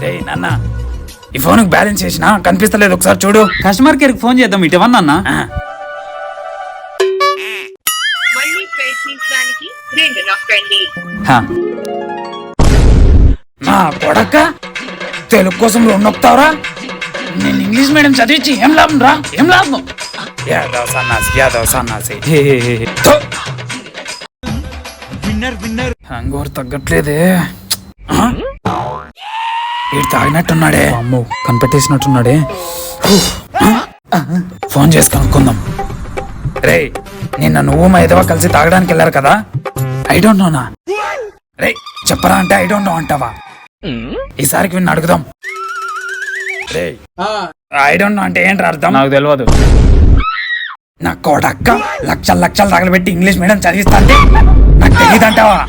రేయ్ నాన్న, ఈ ఫోన్ బ్యాలెన్స్ చేసినా కనిపిస్తలేదు, ఒకసారి చూడు. కస్టమర్ కేర్ కి ఫోన్ చేద్దాం, ఇటు ఇవ్వన్నా అన్న. మళ్ళీ ప్రయత్నించడానికి 2 నొక్కండి. నా కొడక, తెలుగు కోసం 2 నొక్కుతావురా? నేను ఇంగ్లీష్ మీడియం చదివించి ఏం లాభం రా, ఏం లాభం? యాదవ్ సన్నాసి. హ్యాంగోవర్ తగ్గట్లేదే. వీడు తాగినట్టున్నాడే. అమ్మో, కనిపెట్టేసినట్టున్నాడే. ఫోన్ చేసి కనుక్కుందాం. రే, నిన్న నువ్వు మా ఎదవా కలిసి తాగడానికి వెళ్ళారు కదా? I don't నోనా? రే చెప్పరా అంటే ఐ డోంట్ నో అంటావా? ఈసారికి విన్న అడుగుదాం. రే ఐ డోంట్ నో అంటే ఏంట్రా అర్థం? నాకు తెలియదు. నా కోడక్క లక్షలు తగలబెట్టి ఇంగ్లీష్ మీడియం చదివిస్తా అంటే నాకు తెలియదు అంటావా?